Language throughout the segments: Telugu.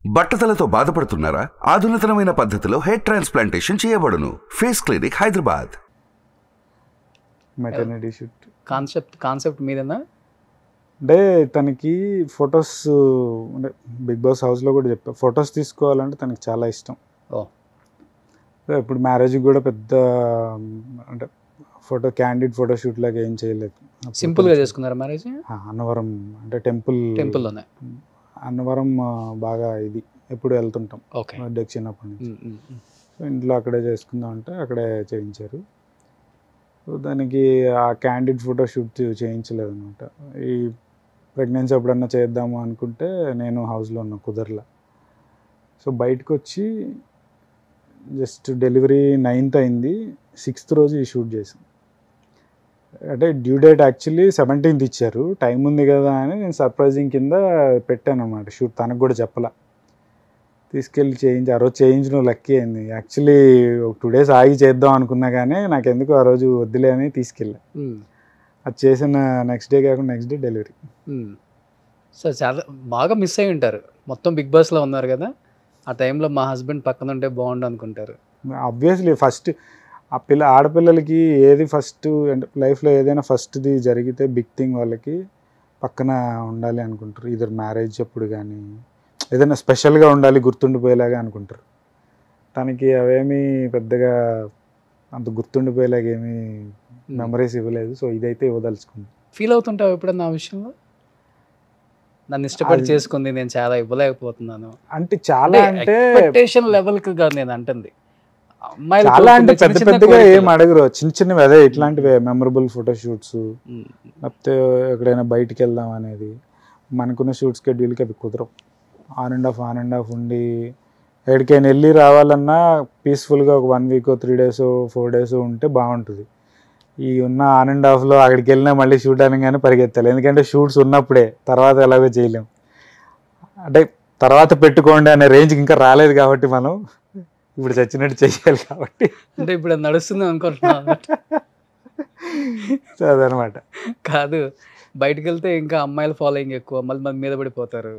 బట్టతలతో బాధపడుతున్నారా? ఆధునితనమైన పద్ధతిలో హెయిర్ ట్రాన్స్ప్లాంటేషన్ చేయబడును. Face clinic, Hyderabad. Maternity shoot concept మీదేనా? అంటే తనకి ఫొటోస్, అంటే బిగ్ బాస్ హౌస్లో కూడా చెప్పా, ఫొటోస్ తీసుకోవాలంటే తనకి చాలా ఇష్టం. ఇప్పుడు మ్యారేజ్కి కూడా పెద్ద అంటే క్యాండిడ్ ఫోటోషూట్ లాగా ఏం చేయలేదు, సింపుల్గా చేసుకున్నారా మ్యారేజ్? అన్నవరం అంటే టెంపుల్లోనే. అన్నవరం బాగా ఇది ఎప్పుడు వెళ్తుంటాం బర్త్డేకి చిన్నప్పటి నుంచి. సో ఇంట్లో అక్కడే చేసుకుందాం అంటే అక్కడే చేయించారు. సో దానికి ఆ క్యాండిడ్ ఫోటోషూట్ చేయించలేదు అనమాట. ఈ ప్రెగ్నెన్సీ ఎప్పుడన్నా చేద్దాము అనుకుంటే నేను హౌస్లో ఉన్న కుదరలా. సో బయటకు వచ్చి జస్ట్ డెలివరీ 9th అయింది, 6th రోజు ఈ షూట్ చేసాం. అంటే డ్యూ డేట్ యాక్చువల్లీ 17th ఇచ్చారు, టైం ఉంది కదా అని నేను సర్ప్రైజింగ్ కింద పెట్టాను అనమాట షూట్. తనకు కూడా చెప్పలా, తీసుకెళ్ళి చేయించి ఆ రోజు చేయించడం లక్కీ అయింది. యాక్చువల్లీ ఒక 2 days ఆగి చేద్దాం అనుకున్నా కానీ నాకు ఎందుకు ఆ రోజు వద్దులే అని తీసుకెళ్ళా. అది చేసిన నెక్స్ట్ డే కాకుండా నెక్స్ట్ డే డెలివరీ. సో చాలా బాగా మిస్ అయి ఉంటారు. మొత్తం బిగ్ బాస్లో ఉన్నారు కదా, ఆ టైంలో మా హస్బెండ్ పక్కన ఉంటే బాగుండు అనుకుంటారు. ఆబ్వియస్లీ ఫస్ట్ ఆ ఆడపిల్లలకి ఏది ఫస్ట్ అంటే లైఫ్లో ఏదైనా ఫస్ట్ది జరిగితే బిగ్ థింగ్ వాళ్ళకి పక్కన ఉండాలి అనుకుంటారు. ఇద్దరు మ్యారేజ్ అప్పుడు కానీ ఏదైనా స్పెషల్గా ఉండాలి, గుర్తుండిపోయేలాగా అనుకుంటారు. తనకి అవేమీ పెద్దగా అంత గుర్తుండిపోయేలాగా ఏమీ మెమరీస్ ఇవ్వలేదు. సో ఇదైతే ఇవ్వదలుచుకుంది. ఫీల్ అవుతుంటావు ఎప్పుడన్నా ఆ విషయంలో? నన్ను ఇష్టపడి చేసుకుంది, నేను చాలా ఇవ్వలేకపోతున్నాను అంటే చాలా అంటే ఎక్స్పెక్టేషన్ లెవెల్కి కాదు నేను అంటుంది. చాలా అంటే పెద్ద పెద్దగా ఏం అడగరు, చిన్న చిన్నవి అదే ఇట్లాంటివే మెమరబుల్ ఫోటోషూట్స్, లేకపోతే ఎక్కడైనా బయటికి వెళ్దాం అనేది. మనకున్న షూట్ స్కెడ్యూల్కి అవి కుదరవు. ఆన్ అండ్ ఆఫ్ ఉండి ఎక్కడికైనా వెళ్ళి రావాలన్నా పీస్ఫుల్గా ఒక 1 week 3 days 4 days ఉంటే బాగుంటుంది. ఈ ఉన్న ఆన్ అండ్ ఆఫ్లో అక్కడికి వెళ్ళినా మళ్ళీ షూట్ అనగానే పరిగెత్తాలి, ఎందుకంటే షూట్స్ ఉన్నప్పుడే, తర్వాత ఎలాగో చేయలేం. అంటే తర్వాత పెట్టుకోండి అనే రేంజ్కి ఇంకా రాలేదు కాబట్టి మనం ఇప్పుడు చచ్చినట్టు చెయ్యాలి కాబట్టి అంటే ఇప్పుడు నడుస్తుంది అనుకుంటున్నా అదనమాట. కాదు, బయటకు వెళ్తే ఇంకా అమ్మాయిల ఫాలోయింగ్ ఎక్కువ, మళ్ళీ మన మీద పడిపోతారు.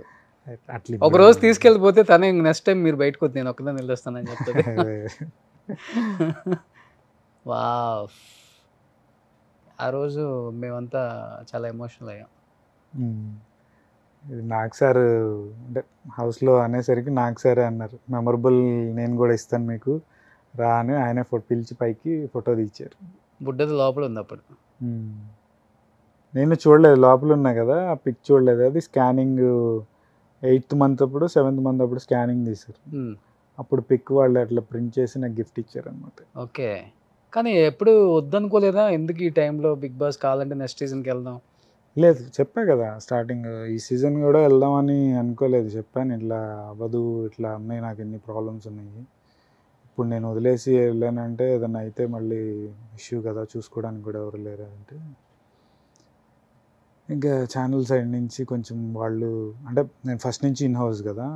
అట్లా ఒక రోజు తీసుకెళ్ళిపోతే తనే నెక్స్ట్ టైం మీరు బయటకు వద్దు, నేను ఒక్కదాన్ని వెళ్ళొస్తానని చెప్తుంది. వావ్, ఆ రోజు మేమంతా చాలా ఎమోషనల్ అయ్యాం. నాగ్ సార్ అంటే హౌస్లో అనేసరికి నాగ్ సారే అన్నారు, మెమరబుల్ నేను కూడా ఇస్తాను మీకు రా అని. ఆయన పిలిచి పైకి ఫోటో తీశారు. బుడ్డది లోపల ఉంది అప్పుడు. నేను చూడలేదు, లోపల ఉన్నా కదా, ఆ పిక్ చూడలేదు. అది స్కానింగ్ 8th month అప్పుడు 7th month అప్పుడు స్కానింగ్ తీశారు. అప్పుడు పిక్ వాళ్ళు అట్లా ప్రింట్ చేసి నాకు గిఫ్ట్ ఇచ్చారు అనమాట. ఓకే, కానీ ఎప్పుడు వద్దనుకోలేదా? ఎందుకు ఈ టైంలో బిగ్ బాస్ కావాలంటే నెక్స్ట్ సీజన్కి వెళ్దాం? లేదు, చెప్పా కదా స్టార్టింగ్, ఈ సీజన్ కూడా వెళ్దామని అనుకోలేదు. చెప్పాను ఇట్లా అవ్వదు, ఇట్లా అమ్మాయి నాకు ఎన్ని ప్రాబ్లమ్స్ ఉన్నాయి, ఇప్పుడు నేను వదిలేసి వెళ్ళానంటే ఏదన్నా అయితే మళ్ళీ ఇష్యూ కదా, చూసుకోవడానికి కూడా ఎవరు లేరు అంటే ఇంకా ఛానల్ సైడ్ నుంచి కొంచెం వాళ్ళు, అంటే నేను ఫస్ట్ నుంచి ఇన్ హౌస్ కదా,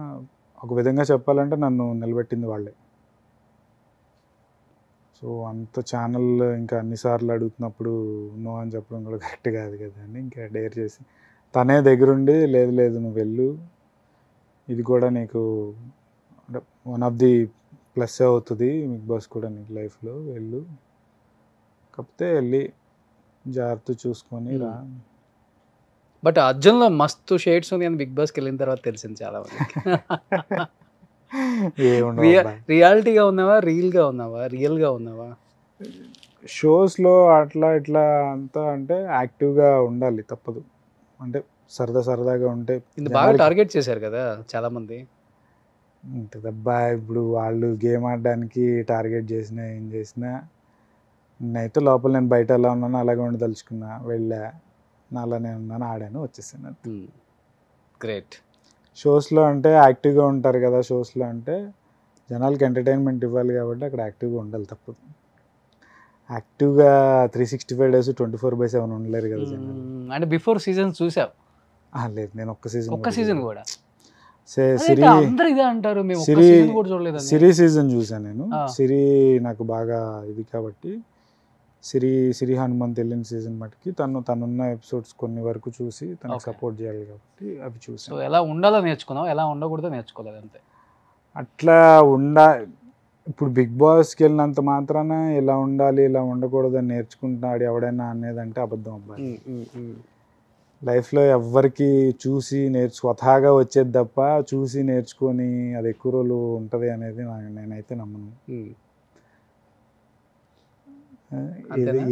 ఒక విధంగా చెప్పాలంటే నన్ను నిలబెట్టింది వాళ్ళే. సో అంత ఛానల్ ఇంకా అన్నిసార్లు అడుగుతున్నప్పుడు నో అని చెప్పడం కూడా కరెక్ట్ కాదు కదా అని ఇంకా డేర్ చేసి తనే దగ్గరుండి, లేదు నువ్వు వెళ్ళు, ఇది కూడా నీకు అంటే వన్ ఆఫ్ ది ప్లస్ అవుతుంది బిగ్ బాస్ కూడా నీకు లైఫ్లో, వెళ్ళు, కాకపోతే వెళ్ళి జాగ్రత్త చూసుకొని రా. బట్ అర్జున్లో మస్తు షేడ్స్ ఉంది అని బిగ్ బాస్కి వెళ్ళిన తర్వాత తెలిసింది చాలా మందికి. రియాలిటీగా ఉన్నావా, రియల్గా ఉన్నావా? షోస్లో అట్లా ఇట్లా అంతా అంటే యాక్టివ్గా ఉండాలి, తప్పదు. అంటే సరదాగా ఉంటే బాగా టార్గెట్ చేశారు కదా చాలా మంది. ఉంటుందబ్బా, ఇప్పుడు వాళ్ళు గేమ్ ఆడడానికి టార్గెట్ చేసినా ఏం చేసినా, నేనైతే లోపల నేను బయట ఎలా ఉన్నానో అలాగే ఉండదలుచుకున్నా, వెళ్ళా, అలానే ఉన్నాను, ఆడాను, వచ్చేసాను. గ్రేట్. షోస్లో అంటే యాక్టివ్గా ఉంటారు కదా, షోస్లో అంటే జనాలకి ఎంటర్టైన్మెంట్ ఇవ్వాలి కాబట్టి అక్కడ యాక్టివ్గా ఉండాలి, తప్పదు. యాక్టివ్గా 365 days 24/7 ఉండలేరు కదా జనాలు. అంటే బిఫోర్ సీజన్ చూసావు? లేదు, నేను ఒక్క సీజన్ కూడా సిరీ సీజన్ చూసాను నేను. సిరీ నాకు బాగా ఇది కాబట్టి సిరి హనుమంత్ వెళ్ళిన సీజన్ మటుకి తనున్న ఎపిసోడ్స్ కొన్ని వరకు చూసి తనకు సపోర్ట్ చేయాలి కాబట్టి అవి చూసి. సో ఎలా ఉండాలో నేర్చుకున్నావు, ఎలా ఉండకూడదో నేర్చుకోలేదు అంతే. అట్లా ఇప్పుడు బిగ్ బాస్కి వెళ్ళినంత మాత్రాన ఇలా ఉండాలి ఇలా ఉండకూడదు అని నేర్చుకుంటున్నాడు ఎవడైనా అనేదంటే అబద్ధం అబ్బాయి. లైఫ్లో ఎవ్వరికి చూసి స్వతహాగా వచ్చేది తప్ప చూసి నేర్చుకొని అది ఎక్కువ రోజులు ఉంటుంది అనేది నేనైతే నమ్మను.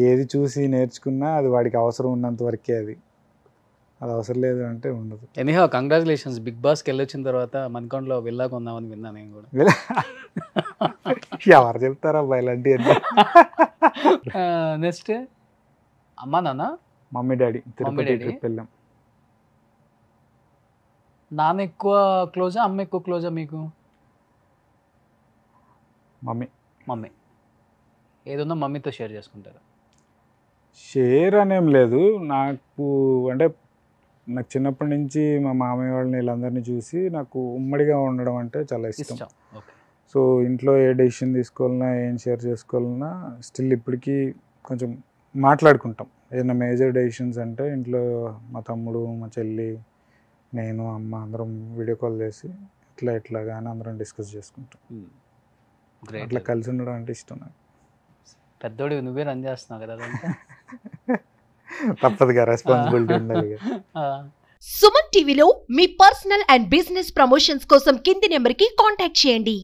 ఏది చూసి నేర్చుకున్నా అది వాడికి అవసరం ఉన్నంత వరకే, అది అవసరం లేదు అంటే ఉండదు. ఎనీహౌ కంగ్రాచులేషన్స్, బిగ్ బాస్కి వెళ్ళొచ్చిన తర్వాత మన్కొండలో విల్లా కొందామని విన్నా నేను కూడా. ఎవరు చెప్తారా అబ్బాయి ఇలాంటివన్నీ. నెక్స్ట్ అమ్మా నాన్న, మమ్మీ డాడీ తిరుపతి ట్రిప్ వెళ్ళాం. నాన్న ఎక్కువ క్లోజా అమ్మ ఎక్కువ క్లోజా మీకు? మమ్మీ ఏదున్నా మమ్మీతో షేర్ చేసుకుంటారు? షేర్ అనేం లేదు, నాకు అంటే నాకు చిన్నప్పటి నుంచి మా మామయ్య వాళ్ళని వీళ్ళందరినీ చూసి నాకు ఉమ్మడిగా ఉండడం అంటే చాలా ఇష్టం. సో ఇంట్లో ఏ డెసిషన్ తీసుకోవాలన్నా ఏం షేర్ చేసుకోవాలన్నా స్టిల్ ఇప్పటికీ కొంచెం మాట్లాడుకుంటాం. ఏదైనా మేజర్ డెసిషన్స్ అంటే ఇంట్లో మా తమ్ముడు మా చెల్లి నేను అమ్మ అందరం వీడియో కాల్ చేసి ఇట్లాగా అని అందరం డిస్కస్ చేసుకుంటాం. అట్లా కలిసి ఉండడం అంటే ఇష్టం నాకు. పెద్దోడి నువ్వే రన్ చేస్తున్నావు కదా, తప్పదుగా రెస్పాన్సిబిలిటీ ఉండాలి. సుమన్ టీవీలో మీ పర్సనల్ అండ్ బిజినెస్ ప్రమోషన్స్ కోసం కింది నెంబర్కి కాంటాక్ట్ చేయండి.